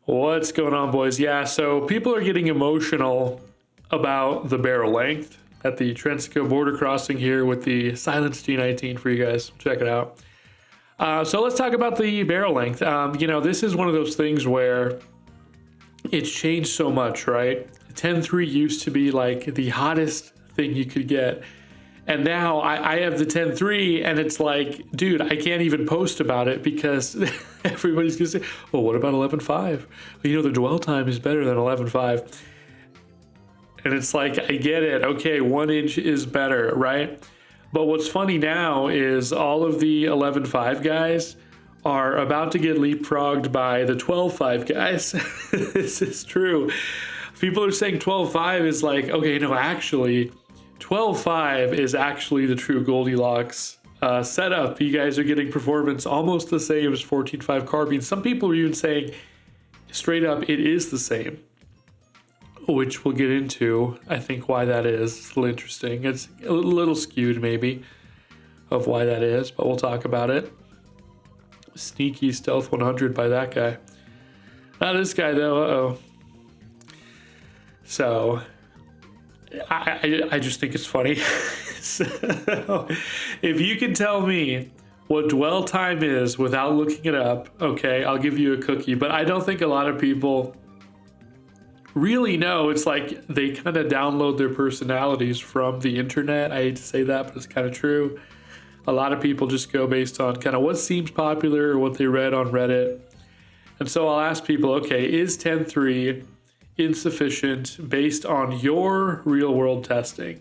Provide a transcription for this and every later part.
What's going on, boys? Yeah, so people are getting emotional about the barrel length at the Trensico border crossing here with the Silence G19 for you guys. Check it out. So let's talk about the barrel length. This is one of those things where it's changed so much, right? 10.3 used to be like the hottest thing you could get. And now I have the 10.3 and it's like, dude, I can't even post about it because everybody's gonna say, well, what about 11.5? Well, the dwell time is better than 11.5. And it's like, I get it. Okay, 1 inch is better, right? But what's funny now is all of the 11.5 guys are about to get leapfrogged by the 12.5 guys. This is true. People are saying 12.5 is like, okay, no, actually, 12.5 is actually the true Goldilocks setup. You guys are getting performance almost the same as 14.5 carbine. Some people are even saying straight up it is the same, which we'll get into. I think why that is. It's a little interesting. It's a little skewed maybe of why that is, but we'll talk about it. Sneaky Stealth 100 by that guy. Not this guy though. Uh-oh. So I just think it's funny. So, if you can tell me what dwell time is without looking it up, okay, I'll give you a cookie. But I don't think a lot of people really know. It's like they kind of download their personalities from the internet. I hate to say that, but it's kind of true. A lot of people just go based on kind of what seems popular or what they read on Reddit. And so I'll ask people, okay, is 10.3 insufficient based on your real world testing,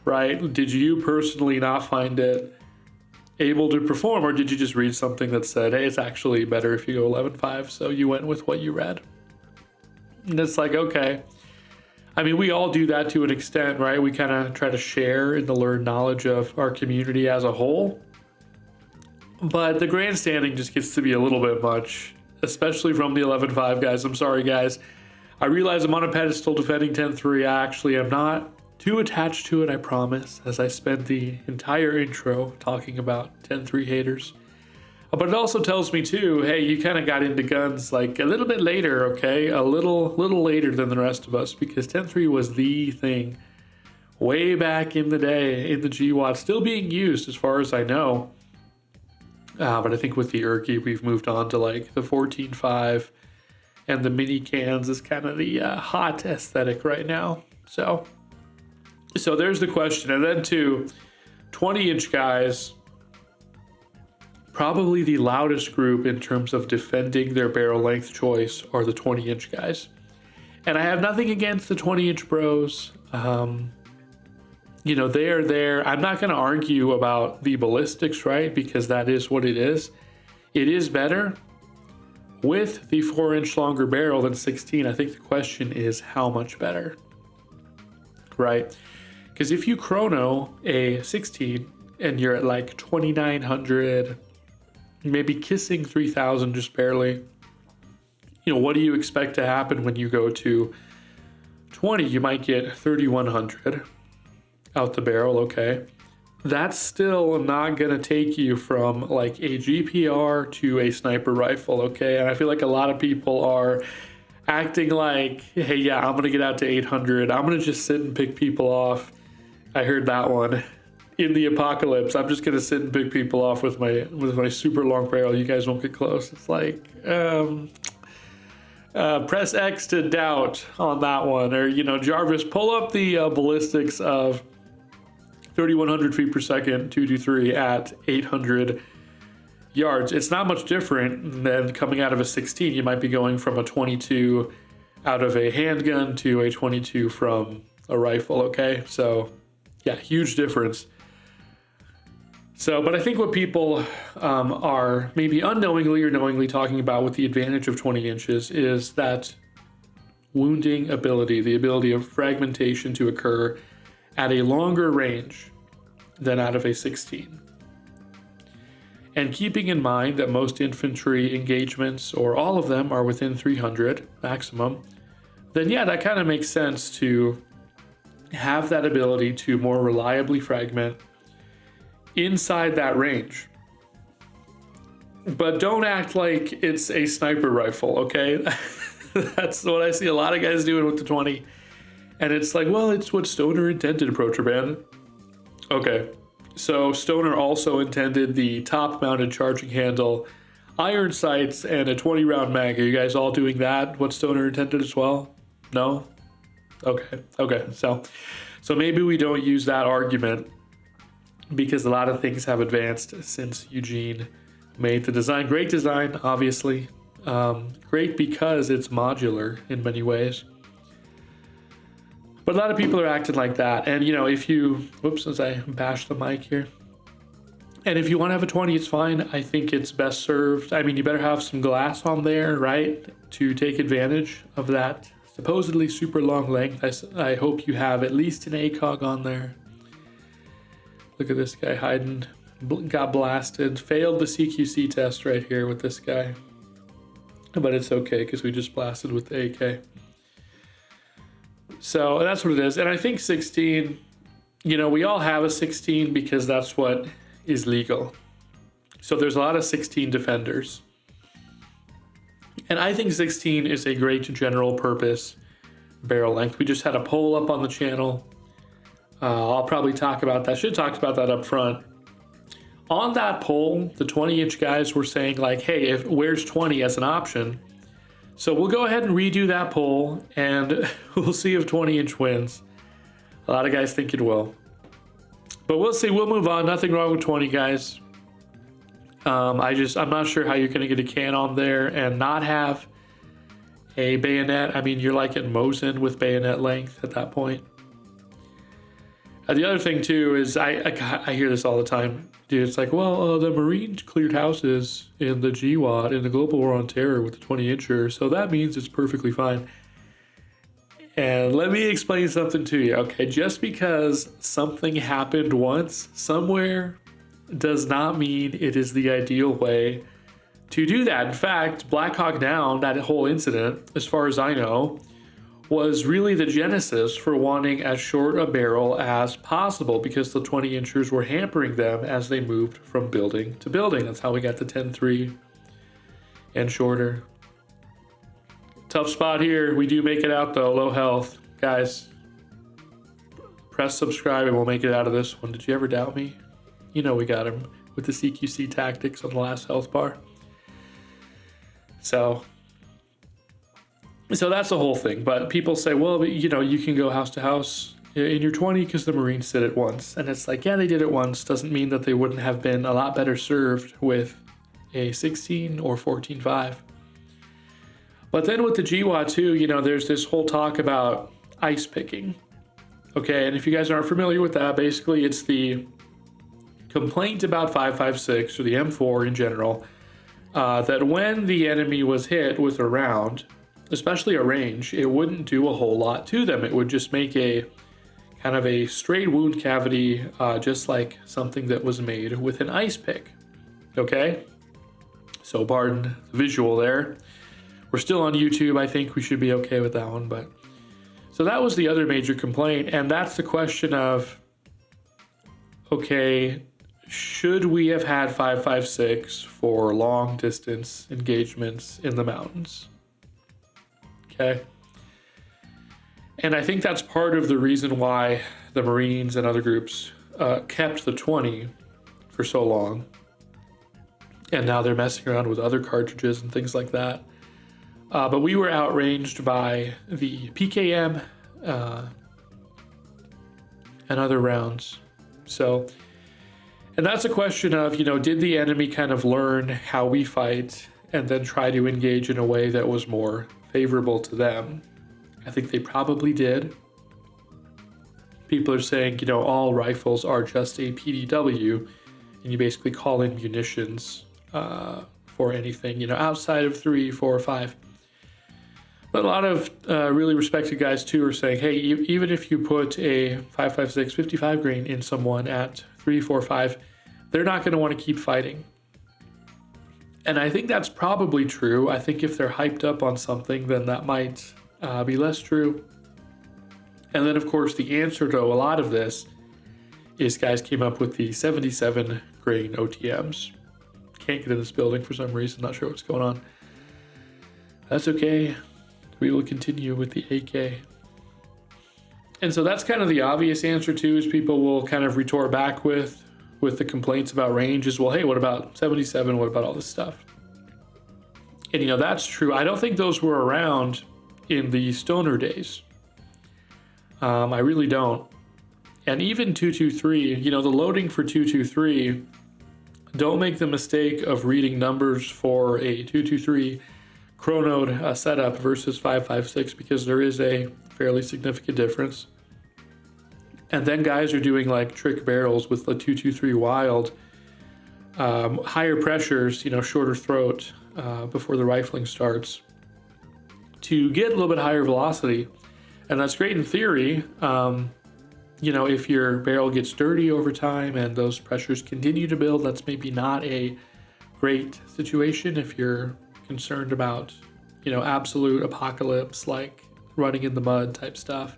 right? Did you personally not find it able to perform, or did you just read something that said, hey, it's actually better if you go 11.5, so you went with what you read? And it's like, okay. I mean, we all do that to an extent, right? We kind of try to share in the learned knowledge of our community as a whole. But the grandstanding just gets to be a little bit much, especially from the 11.5 guys. I'm sorry, guys. I realize I'm on a pedestal defending 10.3. I actually am not too attached to it, I promise, as I spent the entire intro talking about 10.3 haters. But it also tells me too, hey, you kind of got into guns like a little bit later, okay? A little later than the rest of us, because 10.3 was the thing way back in the day in the GWAT, still being used as far as I know. But I think with the Erky, we've moved on to like the 14.5. And the mini cans is kind of the hot aesthetic right now. So there's the question. And then to 20-inch guys, probably the loudest group in terms of defending their barrel length choice are the 20-inch guys. And I have nothing against the 20-inch bros. They are there. I'm not going to argue about the ballistics, right? Because that is what it is. It is better with the 4-inch longer barrel than 16. I think the question is how much better, right? Because if you chrono a 16 and you're at like 2,900, maybe kissing 3,000 just barely, what do you expect to happen when you go to 20? You might get 3,100 out the barrel, okay? That's still not going to take you from like a GPR to a sniper rifle, okay? And I feel like a lot of people are acting like, hey, yeah, I'm going to get out to 800. I'm going to just sit and pick people off. I heard that one. In the apocalypse, I'm just going to sit and pick people off with my super long barrel. You guys won't get close. It's like, press X to doubt on that one. Or, Jarvis, pull up the ballistics of 3,100 feet per second, 223 at 800 yards. It's not much different than coming out of a 16. You might be going from a 22 out of a handgun to a 22 from a rifle, okay? So, yeah, huge difference. So, but I think what people are maybe unknowingly or knowingly talking about with the advantage of 20 inches is that wounding ability, the ability of fragmentation to occur at a longer range than out of a 16. And keeping in mind that most infantry engagements, or all of them, are within 300 maximum, then yeah, that kind of makes sense to have that ability to more reliably fragment inside that range. but don't act like it's a sniper rifle, okay? That's what I see a lot of guys doing with the 20. And it's like, well, it's what Stoner intended, Protraban. Okay, so Stoner also intended the top-mounted charging handle, iron sights, and a 20-round mag. Are you guys all doing that? What Stoner intended as well? No? Okay. So maybe we don't use that argument because a lot of things have advanced since Eugene made the design. Great design, obviously. Great because it's modular in many ways. But a lot of people are acting like that. And, you know, if you, whoops, as I bash the mic here. And if you want to have a 20, it's fine. I think it's best served. I mean, you better have some glass on there, right? To take advantage of that supposedly super long length. I hope you have at least an ACOG on there. Look at this guy hiding. Got blasted. Failed the CQC test right here with this guy. But it's okay because we just blasted with the AK. So that's what it is. And I think 16, you know, we all have a 16 because that's what is legal. So there's a lot of 16 defenders. And I think 16 is a great general purpose barrel length. We just had a poll up on the channel. I'll probably talk about that. Should have talked about that up front. On that poll, the 20-inch guys were saying like, hey, where's 20 as an option? So we'll go ahead and redo that poll and we'll see if 20-inch wins. A lot of guys think it will. But we'll see. We'll move on. Nothing wrong with 20, guys. I'm not sure how you're going to get a can on there and not have a bayonet. I mean, you're like at Mosin with bayonet length at that point. The other thing too is I hear this all the time. Dude, it's like, well, the Marines cleared houses in the GWOT in the Global War on Terror with the 20-incher, so that means it's perfectly fine. And let me explain something to you, okay? Just because something happened once somewhere does not mean it is the ideal way to do that. In fact, Black Hawk Down, that whole incident, as far as I know, was really the genesis for wanting as short a barrel as possible because the 20-inchers were hampering them as they moved from building to building. That's how we got the 10-3 and shorter. Tough spot here. We do make it out though, low health. Guys, press subscribe and we'll make it out of this one. Did you ever doubt me? You know we got him with the CQC tactics on the last health bar. So that's the whole thing. But people say, well, you know, you can go house to house in your 20 because the Marines did it once. And it's like, yeah, they did it once. Doesn't mean that they wouldn't have been a lot better served with a 16 or 14.5. But then with the GWOT too, you know, there's this whole talk about ice picking. Okay, and if you guys aren't familiar with that, basically it's the complaint about 5.56 or the M4 in general, that when the enemy was hit with a round, especially a range, it wouldn't do a whole lot to them. It would just make a kind of a straight wound cavity, just like something that was made with an ice pick. Okay? So pardon the visual there. We're still on YouTube. I think we should be okay with that one. But so that was the other major complaint. And that's the question of, okay, should we have had 5.56 for long distance engagements in the mountains? Okay. And I think that's part of the reason why the Marines and other groups kept the 20 for so long. And now they're messing around with other cartridges and things like that. But we were outranged by the PKM and other rounds. So, and that's a question of, you know, did the enemy kind of learn how we fight and then try to engage in a way that was more favorable to them? I think they probably did. People are saying, you know, all rifles are just a PDW, and you basically call in munitions for anything, you know, outside of 3, 4, 5. But a lot of really respected guys too are saying, hey, even if you put a 5.56 55 grain in someone at 3, 4, 5, they're not going to want to keep fighting. And I think that's probably true. I think if they're hyped up on something, then that might be less true. And then, of course, the answer to a lot of this is guys came up with the 77 grain OTMs. Can't get in this building for some reason. Not sure what's going on. That's okay. We will continue with the AK. And so that's kind of the obvious answer too, is people will kind of retort back with the complaints about range is, well, hey, what about 77? What about all this stuff? And, you know, that's true. I don't think those were around in the Stoner days. I really don't. And even 223, you know, the loading for 223, don't make the mistake of reading numbers for a 223 chronode setup versus 556, because there is a fairly significant difference. And then guys are doing like trick barrels with the 223 wild, higher pressures, you know, shorter throat before the rifling starts to get a little bit higher velocity. And that's great in theory. You know, if your barrel gets dirty over time and those pressures continue to build, that's maybe not a great situation if you're concerned about, you know, absolute apocalypse, like running in the mud type stuff.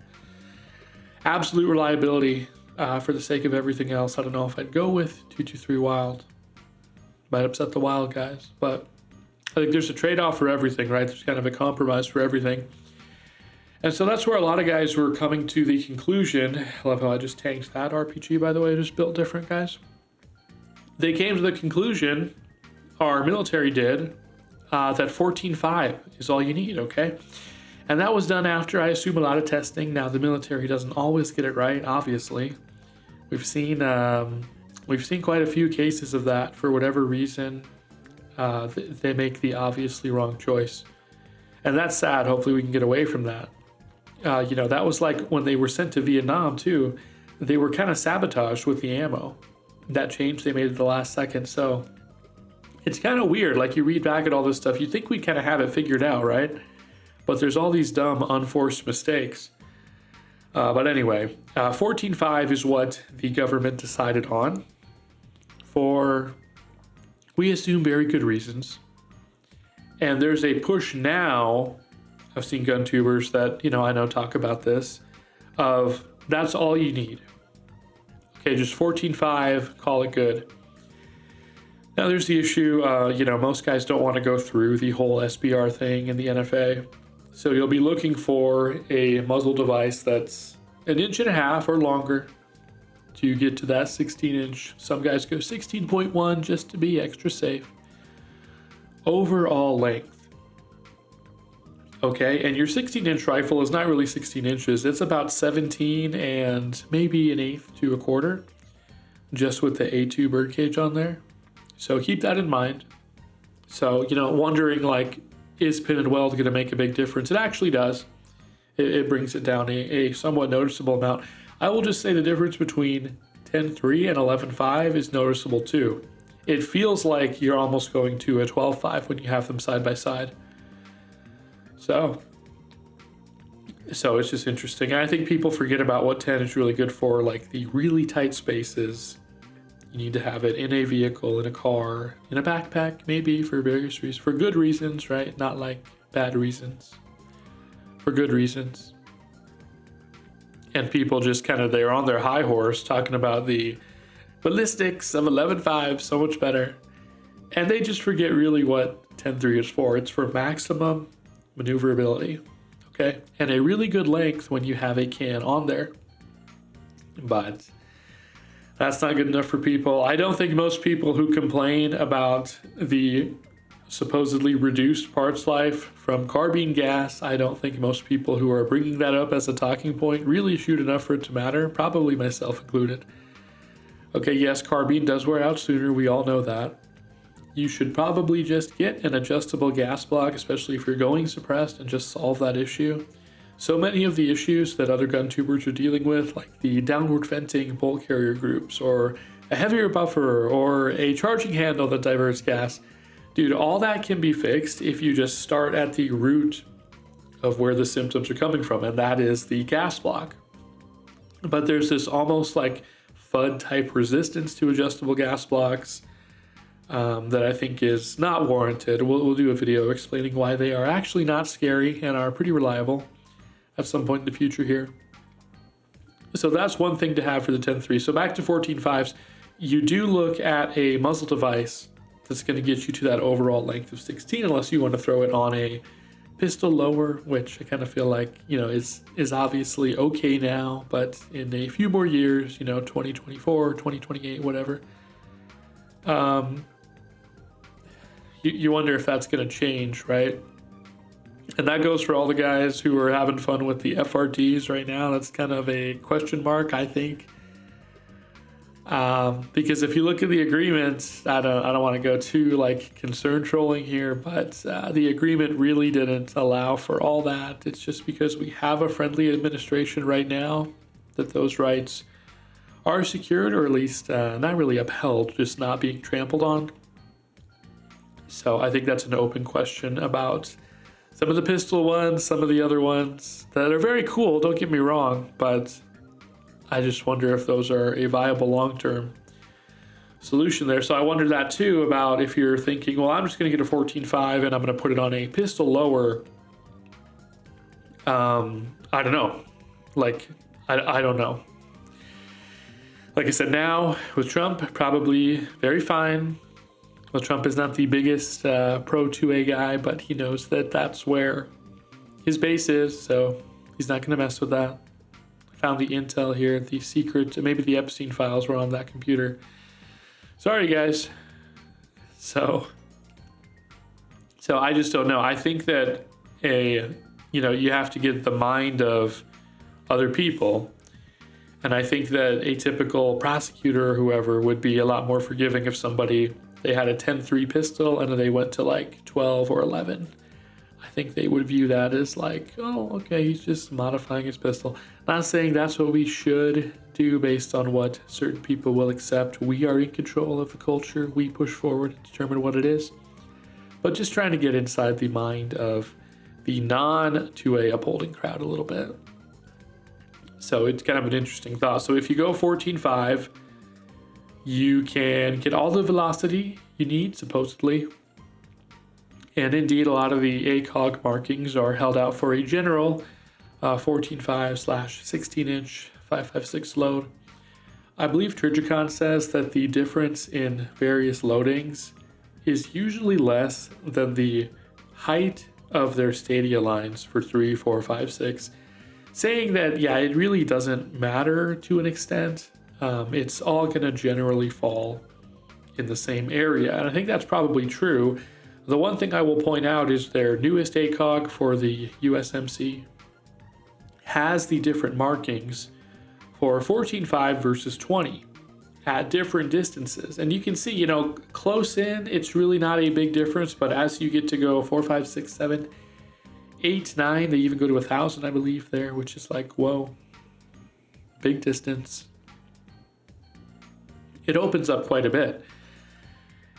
Absolute reliability for the sake of everything else. I don't know if I'd go with 223 wild. Might upset the wild guys, but I think there's a trade-off for everything, right? There's kind of a compromise for everything. And so that's where a lot of guys were coming to the conclusion. I love how I just tanked that RPG, by the way. I just built different, guys. They came to the conclusion, our military did, that 14.5 is all you need, okay? And that was done after, I assume, a lot of testing. Now, the military doesn't always get it right, obviously. We've seen quite a few cases of that. For whatever reason, they make the obviously wrong choice. And that's sad. Hopefully we can get away from that. You know, that was like when they were sent to Vietnam too, they were kind of sabotaged with the ammo. That change they made at the last second. So it's kind of weird. Like, you read back at all this stuff, you think we'd kind of have it figured out, right? But there's all these dumb, unforced mistakes. But anyway, 14.5 is what the government decided on for, we assume, very good reasons. And there's a push now, I've seen gun tubers that, you know, I know talk about this, of that's all you need. Okay, just 14.5, call it good. Now there's the issue, you know, most guys don't want to go through the whole SBR thing in the NFA. So you'll be looking for a muzzle device that's 1.5 inches or longer to get to that 16-inch. Some guys go 16.1 just to be extra safe. Overall length. Okay, and your 16-inch rifle is not really 16 inches. It's about 17 and maybe 1/8 to 1/4, just with the A2 birdcage on there. So keep that in mind. So, you know, wondering like, is pin and weld going to make a big difference? It actually does. It brings it down a somewhat noticeable amount. I will just say the difference between 10.3 and 11.5 is noticeable too. It feels like you're almost going to a 12.5 when you have them side by side. So it's just interesting. And I think people forget about what 10 is really good for, like the really tight spaces. You need to have it in a vehicle, in a car, in a backpack, maybe, for various reasons. For good reasons, right? Not like bad reasons. For good reasons. And people just kind of, they're on their high horse talking about the ballistics of 11.5, so much better. And they just forget really what 10.3 is for. It's for maximum maneuverability, okay? And a really good length when you have a can on there. But that's not good enough for people. I don't think most people who complain about the supposedly reduced parts life from carbine gas, I don't think most people who are bringing that up as a talking point really shoot enough for it to matter, probably myself included. Okay, yes, carbine does wear out sooner, we all know that. You should probably just get an adjustable gas block, especially if you're going suppressed, and just solve that issue. So many of the issues that other gun tubers are dealing with, like the downward venting bolt carrier groups, or a heavier buffer, or a charging handle that diverts gas, dude, all that can be fixed if you just start at the root of where the symptoms are coming from, and that is the gas block. But there's this almost like FUD type resistance to adjustable gas blocks that I think is not warranted. We'll do a video explaining why they are actually not scary and are pretty reliable at some point in the future here. So that's one thing to have for the 10.3. So back to 14.5s, you do look at a muzzle device that's going to get you to that overall length of 16, unless you want to throw it on a pistol lower, which I kind of feel like, is obviously okay now, but in a few more years, 2024, 2028, whatever, you wonder if that's going to change, right? And that goes for all the guys who are having fun with the FRTs right now. That's kind of a question mark, I think. Because if you look at the agreements, I don't want to go too concern trolling here, but the agreement really didn't allow for all that. It's just because we have a friendly administration right now that those rights are secured, or at least not really upheld, just not being trampled on. So I think that's an open question about some of the pistol ones, some of the other ones that are very cool, don't get me wrong, but I just wonder if those are a viable long-term solution there. So I wonder that too, about if you're thinking, well, I'm just going to get a 14.5 and I'm going to put it on a pistol lower. I don't know. I don't know. Like I said, now with Trump, probably very fine. Well, Trump is not the biggest pro 2A guy, but he knows that that's where his base is, so he's not going to mess with that. I found the intel here, the secret, maybe the Epstein files were on that computer. Sorry, guys. So I just don't know. I think that you have to get the mind of other people. And I think that a typical prosecutor or whoever would be a lot more forgiving if somebody, they had a 10.3 pistol and they went to 12 or 11. I think they would view that as oh, okay, he's just modifying his pistol. Not saying that's what we should do based on what certain people will accept. We are in control of the culture. We push forward and determine what it is. But just trying to get inside the mind of the non-2A upholding crowd a little bit. So it's kind of an interesting thought. So if you go 14.5, you can get all the velocity you need, supposedly. And indeed, a lot of the ACOG markings are held out for a general 14.5/16-inch 5.56 load. I believe Trijicon says that the difference in various loadings is usually less than the height of their stadia lines for 3, 4, 5, 6. Saying that, yeah, it really doesn't matter to an extent. It's all going to generally fall in the same area. And I think that's probably true. The one thing I will point out is their newest ACOG for the USMC has the different markings for 14.5 versus 20 at different distances. And you can see, close in, it's really not a big difference. But as you get to go 4, 5, 6, 7, 8, 9, they even go to 1,000, I believe, there, which is whoa, big distance. It opens up quite a bit.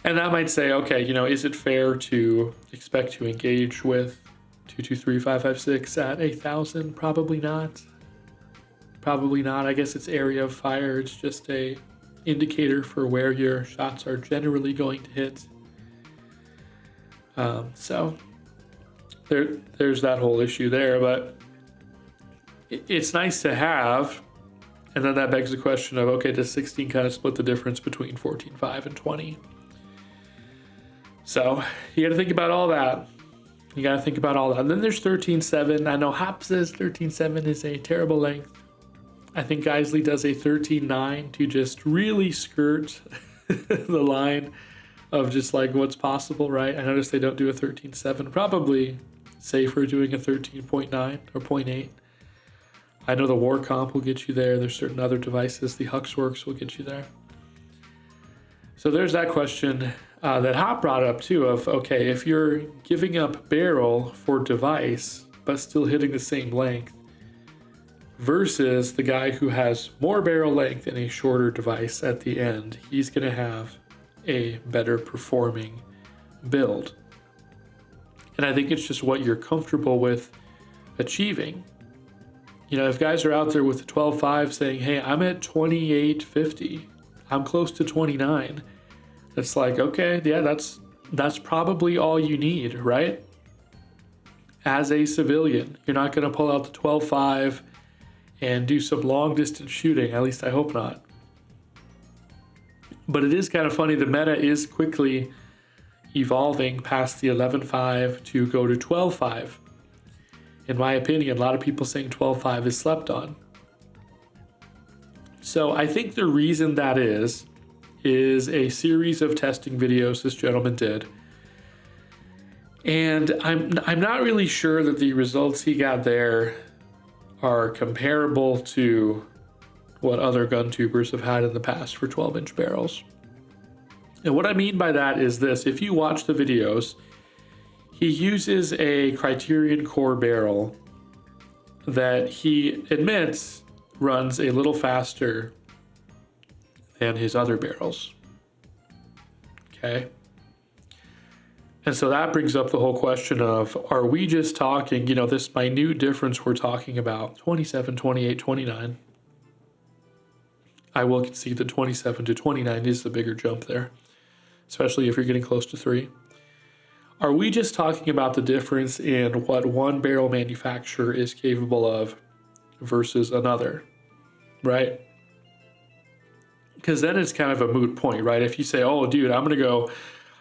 And that might say, okay, is it fair to expect to engage with 223, 556 at 1,000? Probably not. Probably not. I guess it's area of fire. It's just a indicator for where your shots are generally going to hit. So there's that whole issue there, but it's nice to have. And then that begs the question of, okay, does 16 kind of split the difference between 14.5 and 20? So you got to think about all that. And then there's 13.7. I know Hop says 13.7 is a terrible length. I think Geisley does a 13.9 to just really skirt the line of just what's possible, right? I noticed they don't do a 13.7. Probably safer doing a 13.9 or 0.8. I know the War Comp will get you there. There's certain other devices. The Huxworks will get you there. So there's that question that Hop brought up too of, okay, if you're giving up barrel for device, but still hitting the same length versus the guy who has more barrel length and a shorter device at the end, he's going to have a better performing build. And I think it's just what you're comfortable with achieving. If guys are out there with the 12.5 saying, hey, I'm at 28.50, I'm close to 29, it's okay, yeah, that's probably all you need, right? As a civilian, you're not going to pull out the 12.5 and do some long distance shooting, at least I hope not. But it is kind of funny, the meta is quickly evolving past the 11.5 to go to 12.5. In my opinion, a lot of people saying 12.5 is slept on. So I think the reason that is a series of testing videos this gentleman did. And I'm not really sure that the results he got there are comparable to what other gun tubers have had in the past for 12-inch barrels. And what I mean by that is this: if you watch the videos, he uses a Criterion Core barrel that he admits runs a little faster than his other barrels. Okay. And so that brings up the whole question of, are we just talking, this minute difference we're talking about, 27, 28, 29. I will concede that 27 to 29 is the bigger jump there, especially if you're getting close to 3. Are we just talking about the difference in what one barrel manufacturer is capable of versus another, right? Because then it's kind of a moot point, right? If you say, oh, dude, I'm going to go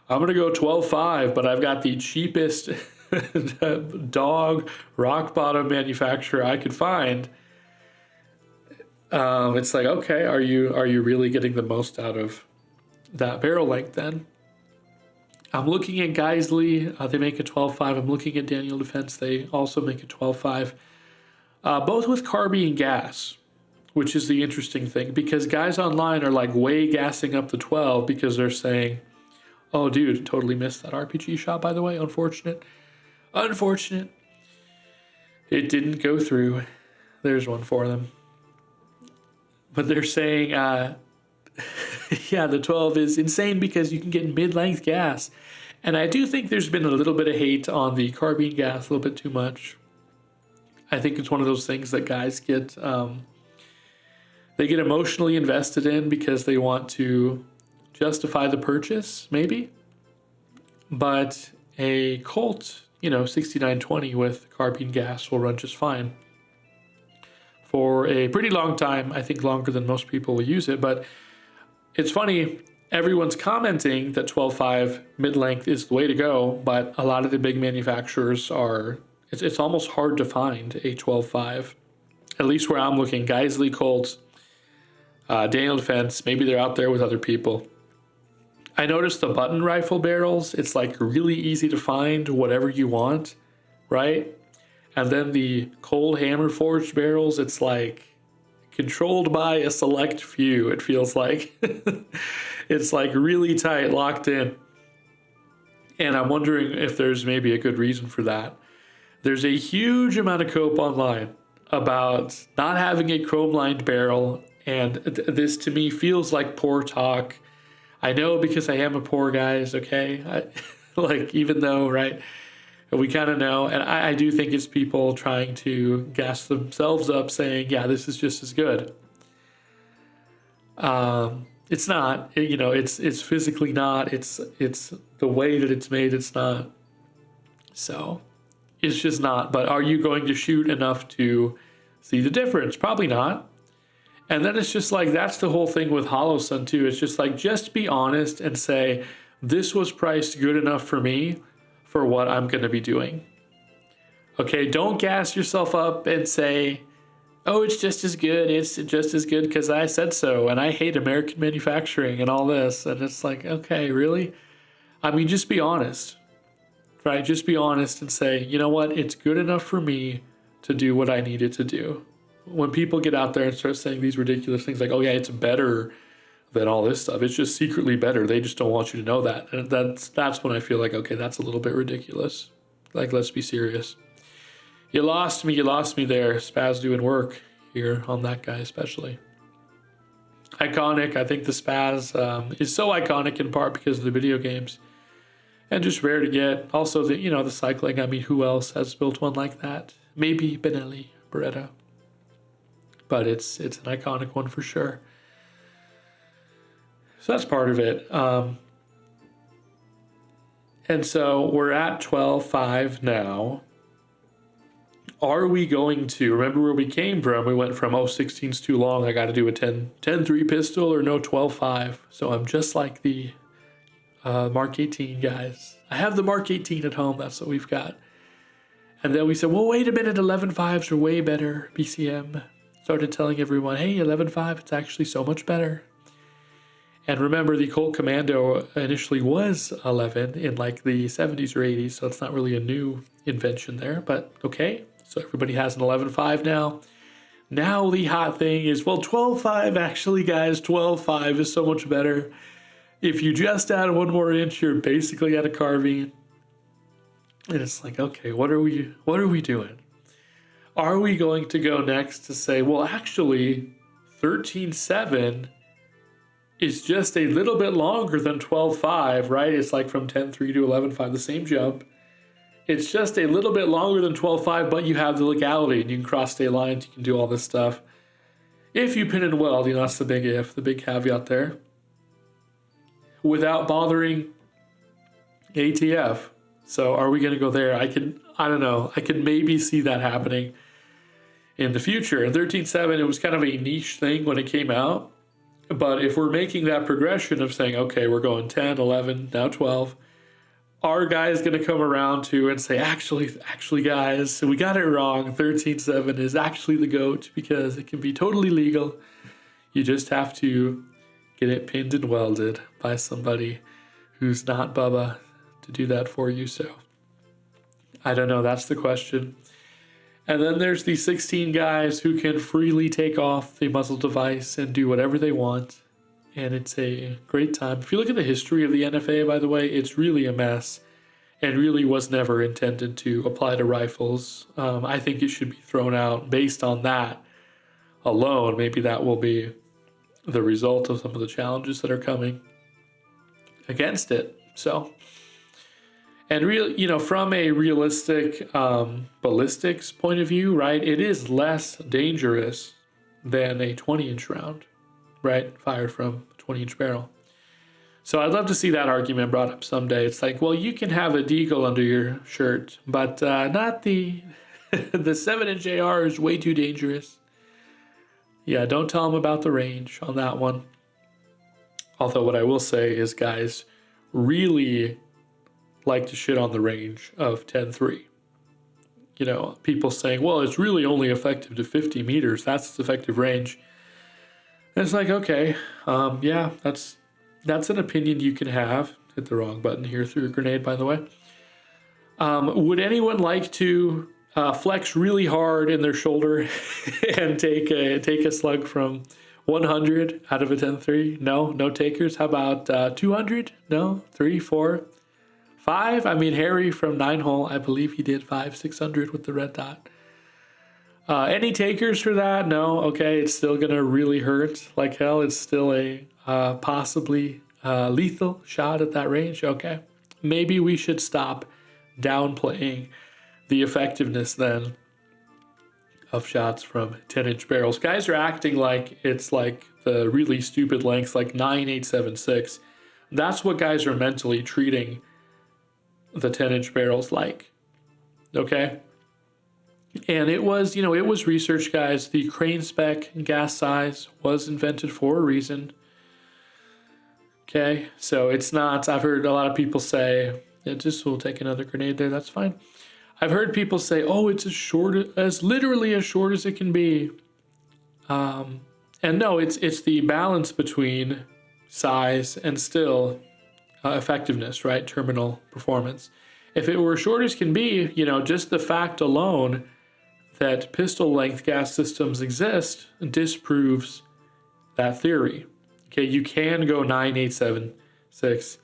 12.5, but I've got the cheapest dog rock bottom manufacturer I could find. It's like, okay, are you really getting the most out of that barrel length then? I'm looking at Geissele, they make a 12.5. I'm looking at Daniel Defense, they also make a 12.5. Both with carbine gas, which is the interesting thing, because guys online are like way gassing up the 12 because they're saying, oh, dude, totally missed that RPG shot, by the way. Unfortunate. It didn't go through. There's one for them. But they're saying, yeah, the 12 is insane because you can get mid-length gas. And I do think there's been a little bit of hate on the carbine gas, a little bit too much. I think it's one of those things that guys get, they get emotionally invested in because they want to justify the purchase, maybe. But a Colt, 6920 with carbine gas will run just fine for a pretty long time. I think longer than most people will use it. But it's funny, everyone's commenting that 12.5 mid-length is the way to go, but a lot of the big manufacturers are, it's almost hard to find a 12.5, at least where I'm looking. Geissele, Colt, Daniel Defense, maybe they're out there with other people. I noticed the button rifle barrels, it's like really easy to find whatever you want, right? And then the cold hammer forged barrels, it's like controlled by a select few, it feels like. It's like really tight, locked in. And I'm wondering if there's maybe a good reason for that. There's a huge amount of cope online about not having a chrome-lined barrel, and this to me feels like poor talk. I know because I am a poor guys, okay? Even though, right, we kind of know, and I do think it's people trying to gas themselves up saying, yeah, this is just as good. It's not, it's physically not, it's the way that it's made, it's not. So it's just not. But are you going to shoot enough to see the difference? Probably not. And then it's just like, that's the whole thing with Holosun too. It's just like, just be honest and say, this was priced good enough for me for what I'm going to be doing. Okay, don't gas yourself up and say, oh, it's just as good. It's just as good because I said so. And I hate American manufacturing and all this. And it's like, okay, really? I mean, just be honest, right? Just be honest and say, you know what? It's good enough for me to do what I needed to do. When people get out there and start saying these ridiculous things like, oh yeah, it's better than all this stuff, it's just secretly better, they just don't want you to know that. And that's when I feel like, okay, that's a little bit ridiculous. Like, let's be serious. You lost me there. Spaz doing work here on that guy especially. Iconic. I think the Spaz is so iconic in part because of the video games and just rare to get. Also, the cycling. I mean, who else has built one like that? Maybe Benelli, Beretta. But it's an iconic one for sure. So that's part of it. And so we're at 12.5 now. Are we going to, remember where we came from? We went from, 16's too long, I got to do a 10.3 pistol or no 12.5. So I'm just like the Mark 18, guys. I have the Mark 18 at home. That's what we've got. And then we said, well, wait a minute, 11.5s are way better. BCM started telling everyone, hey, 11.5, it's actually so much better. And remember, the Colt Commando initially was 11 in like the 70s or 80s, so it's not really a new invention there, but okay. So everybody has an 11.5 now. Now the hot thing is, well, 12.5 actually, guys, 12.5 is so much better. If you just add 1 more inch, you're basically at a carbine. And it's like, okay, what are we doing? Are we going to go next to say, well, actually, 13.7 is just a little bit longer than 12.5, right? It's like from 10.3 to 11.5, the same jump. It's just a little bit longer than 12.5, but you have the legality and you can cross state lines, you can do all this stuff. If you pin and weld, that's the big if, the big caveat there. Without bothering ATF. So are we going to go there? I don't know. I could maybe see that happening in the future. In 13.7, it was kind of a niche thing when it came out. But if we're making that progression of saying, okay, we're going 10, 11, now 12, are guys going to come around to and say, actually, guys, we got it wrong. 13.7 is actually the GOAT because it can be totally legal. You just have to get it pinned and welded by somebody who's not Bubba to do that for you. So I don't know. That's the question. And then there's the 16 guys who can freely take off the muzzle device and do whatever they want. And it's a great time. If you look at the history of the NFA, by the way, it's really a mess and really was never intended to apply to rifles. I think it should be thrown out based on that alone. Maybe that will be the result of some of the challenges that are coming against it. So, and from a realistic ballistics point of view, right, it is less dangerous than a 20-inch round, right, fired from a 20-inch barrel. So I'd love to see that argument brought up someday. It's like, well, you can have a deagle under your shirt, but not the 7-inch AR is way too dangerous. Yeah, don't tell them about the range on that one. Although what I will say is guys really like to shit on the range of 10.3. People saying, well, it's really only effective to 50 meters. That's its effective range. And it's like, okay, yeah, that's an opinion you can have. Hit the wrong button here through a grenade, by the way. Would anyone like to flex really hard in their shoulder and take a slug from 100 out of a 10.3? No takers. How about 200? No, 3, 4, 5. I mean, Harry from 9-hole, I believe he did 600 with the red dot. Any takers for that? No. Okay, it's still gonna really hurt like hell. It's still a possibly lethal shot at that range. Okay, maybe we should stop downplaying the effectiveness then of shots from 10-inch barrels. Guys are acting like it's like the really stupid lengths, like 9.876. That's what guys are mentally treating the 10-inch barrels like. Okay. And it was research, guys. The crane spec gas size was invented for a reason. Okay, so it's not, I've heard a lot of people say, we'll take another grenade there, that's fine. I've heard people say, oh, it's literally as short as it can be. And no, it's the balance between size and still effectiveness, right? Terminal performance. If it were short as can be, just the fact alone that pistol length gas systems exist disproves that theory. Okay, you can go 9.876.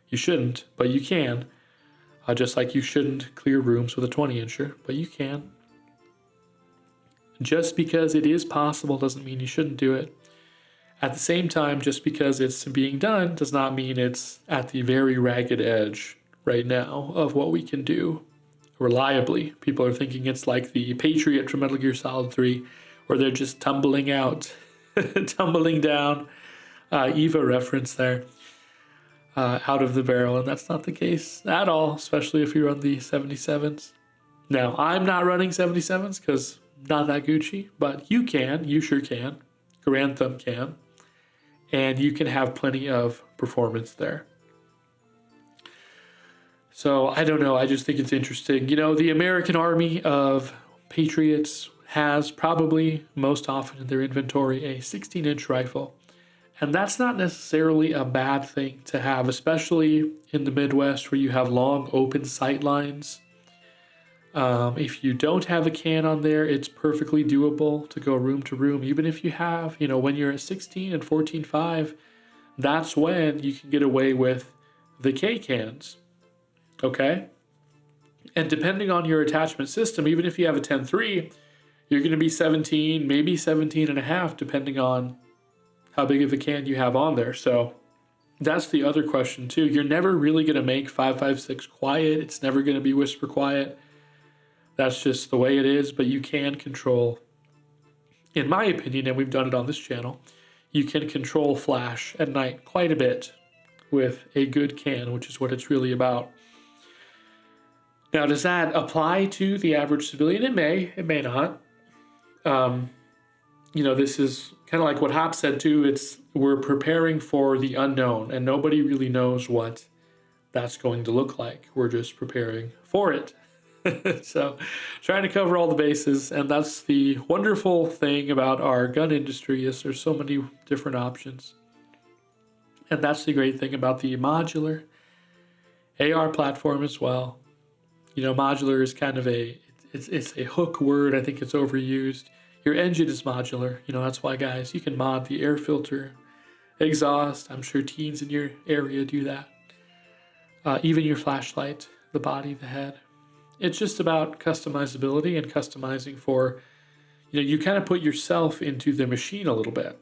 You shouldn't, but you can. Just like you shouldn't clear rooms with a 20-incher, but you can. Just because it is possible doesn't mean you shouldn't do it. At the same time, just because it's being done does not mean it's at the very ragged edge right now of what we can do reliably. People are thinking it's like the Patriot from Metal Gear Solid 3, where they're just tumbling out, tumbling down, EVA reference there, out of the barrel, and that's not the case at all, especially if you run the 77s. Now, I'm not running 77s because not that Gucci, but you sure can. Grantham can. And you can have plenty of performance there. So I don't know. I just think it's interesting. You know, the American Army of Patriots has probably most often in their inventory a 16-inch rifle. And that's not necessarily a bad thing to have, especially in the Midwest where you have long open sight lines. If you don't have a can on there, it's perfectly doable to go room to room. Even if you have, you know, when you're at 16 and 14.5, that's when you can get away with the K cans. Okay? And depending on your attachment system, even if you have a 10.3, you're going to be 17, maybe 17 and a half, depending on how big of a can you have on there. So that's the other question too. You're never really going to make 5.56 quiet. It's never going to be whisper quiet. That's just the way it is, but you can control, in my opinion, and we've done it on this channel, you can control flash at night quite a bit with a good can, which is what it's really about. Now, does that apply to the average civilian? It may not. You know, this is kind of like what Hop said too. We're preparing for the unknown, and nobody really knows what that's going to look like. We're just preparing for it. So trying to cover all the bases, and that's the wonderful thing about our gun industry is there's so many different options. And that's the great thing about the modular AR platform as well. You know, modular is kind of it's a hook word. I think it's overused. Your engine is modular. You know, that's why, guys, you can mod the air filter, exhaust. I'm sure teens in your area do that. Even your flashlight, the body, the head. It's just about customizability and customizing for, you know, you kind of put yourself into the machine a little bit.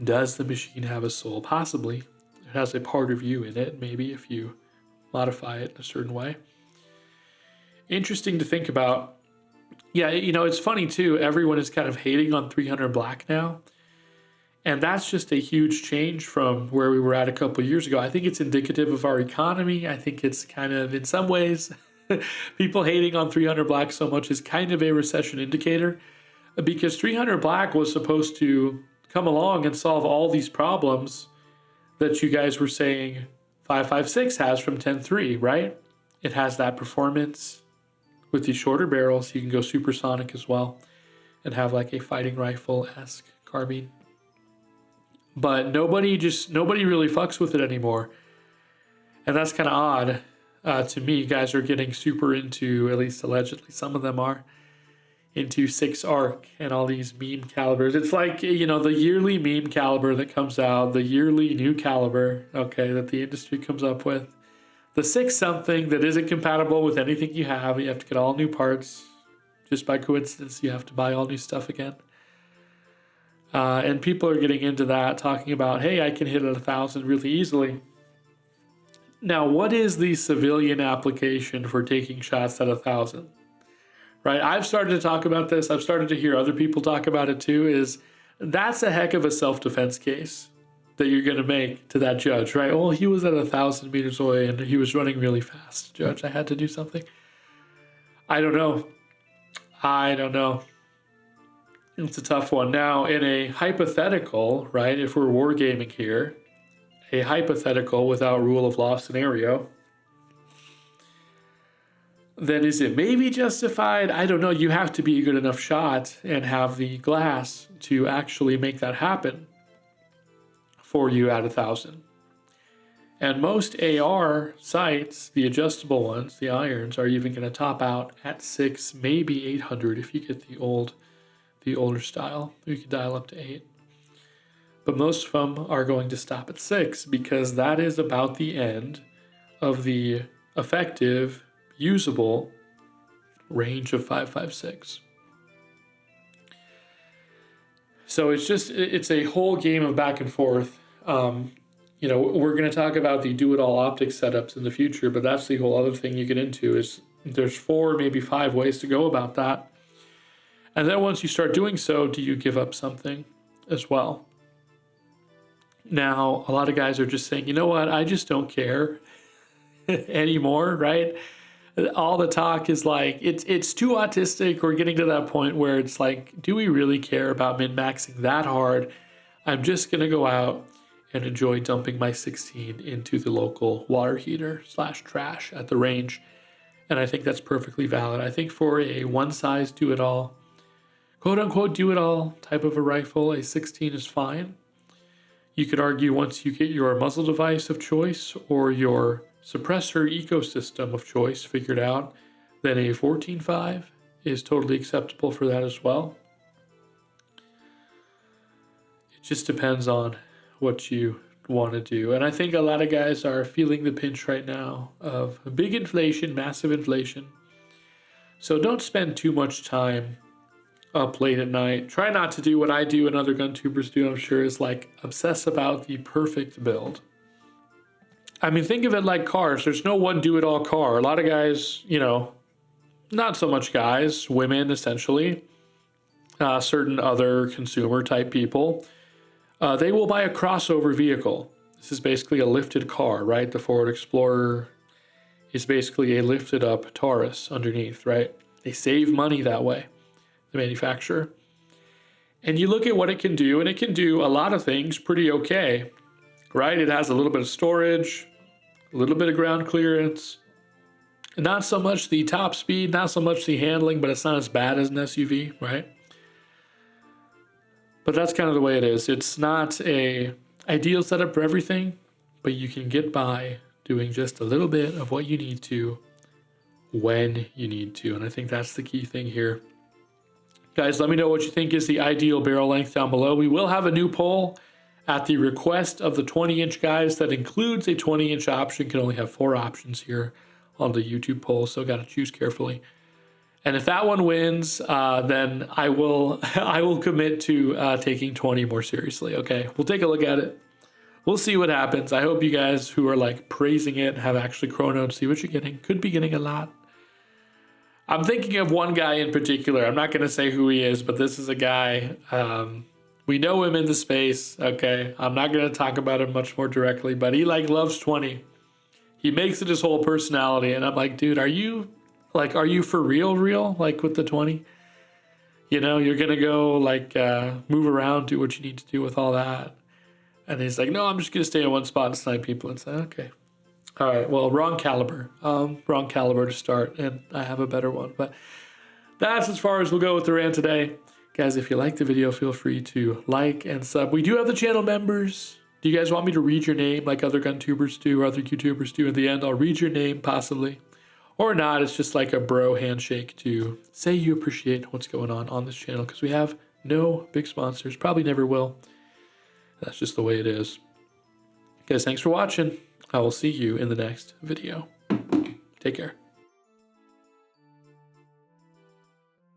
Does the machine have a soul? Possibly. It has a part of you in it, maybe, if you modify it in a certain way. Interesting to think about. Yeah, you know, it's funny too. Everyone is kind of hating on 300 Black now. And that's just a huge change from where we were at a couple of years ago. I think it's indicative of our economy. I think it's kind of, in some ways, people hating on 300 Black so much is kind of a recession indicator, because 300 Black was supposed to come along and solve all these problems that you guys were saying 5.56 has from 10.3, right? It has that performance with these shorter barrels. You can go supersonic as well and have like a fighting rifle-esque carbine. But nobody really fucks with it anymore. And that's kind of odd to me. Guys are getting super into, at least allegedly, some of them are, into 6 ARC and all these meme calibers. It's like, you know, the yearly meme caliber that comes out, the yearly new caliber, okay, that the industry comes up with. The 6 something that isn't compatible with anything you have. You have to get all new parts. Just by coincidence, you have to buy all new stuff again. And people are getting into that, talking about, hey, I can hit at 1,000 really easily. Now, what is the civilian application for taking shots at 1,000? Right? I've started to talk about this. I've started to hear other people talk about it too, is that's a heck of a self-defense case that you're going to make to that judge, right? Oh, he was at 1,000 meters away and he was running really fast. Judge, I had to do something. I don't know. It's a tough one. Now, in a hypothetical, right, if we're wargaming here, a hypothetical without rule of law scenario, then is it maybe justified? I don't know. You have to be a good enough shot and have the glass to actually make that happen for you at 1,000. And most AR sights, the adjustable ones, the irons, are even going to top out at 6, maybe 800 if you get the older style. You can dial up to 8. But most of them are going to stop at 6 because that is about the end of the effective, usable range of 5.56. So it's a whole game of back and forth. You know, we're going to talk about the do-it-all optics setups in the future, but that's the whole other thing you get into is there's 4, maybe 5 ways to go about that. And then once you start doing so, do you give up something as well? Now, a lot of guys are just saying, you know what, I just don't care anymore, right? All the talk is like, it's too autistic. We're getting to that point where it's like, do we really care about min-maxing that hard? I'm just going to go out and enjoy dumping my 16 into the local water heater / trash at the range. And I think that's perfectly valid. I think for a one size do it all, quote unquote do it all type of a rifle, a 16 is fine. You could argue once you get your muzzle device of choice or your suppressor ecosystem of choice figured out, then a 14.5 is totally acceptable for that as well. It just depends on what you want to do. And I think a lot of guys are feeling the pinch right now of big inflation, massive inflation. So don't spend too much time up late at night. Try not to do what I do and other gun tubers do, I'm sure, is like obsess about the perfect build. I mean, think of it like cars. There's no one do-it-all car. A lot of guys, you know, not so much guys, women essentially, certain other consumer type people, they will buy a crossover vehicle. This is basically a lifted car, right? The Ford Explorer is basically a lifted up Taurus underneath, right? They save money that way, the manufacturer. And you look at what it can do, and it can do a lot of things pretty okay, right? It has a little bit of storage, a little bit of ground clearance, not so much the top speed, not so much the handling, but it's not as bad as an SUV, right? But that's kind of the way it is. It's not a ideal setup for everything, but you can get by doing just a little bit of what you need to when you need to. And I think that's the key thing here. Guys, let me know what you think is the ideal barrel length down below. We will have a new poll at the request of the 20-inch guys that includes a 20-inch option. You can only have 4 options here on the YouTube poll, so got to choose carefully. And if that one wins, then I will commit to taking 20 more seriously. Okay, we'll take a look at it. We'll see what happens. I hope you guys who are like praising it have actually chronoed, see what you're getting. Could be getting a lot. I'm thinking of one guy in particular. I'm not going to say who he is, but this is a guy. We know him in the space. Okay, I'm not going to talk about him much more directly, but he like loves 20. He makes it his whole personality, and I'm like, dude, are you for real, like with the 20? You know, you're gonna go like move around, do what you need to do with all that. And he's like, no, I'm just gonna stay in one spot and snipe people. And say, okay, all right, well, wrong caliber to start, and I have a better one. But that's as far as we'll go with the rant today. Guys, if you like the video, feel free to like and sub. We do have the channel members. Do you guys want me to read your name like other gun tubers do or other YouTubers do at the end? I'll read your name possibly. Or not, it's just like a bro handshake to say you appreciate what's going on this channel, because we have no big sponsors, probably never will. That's just the way it is. Guys, thanks for watching. I will see you in the next video. Take care.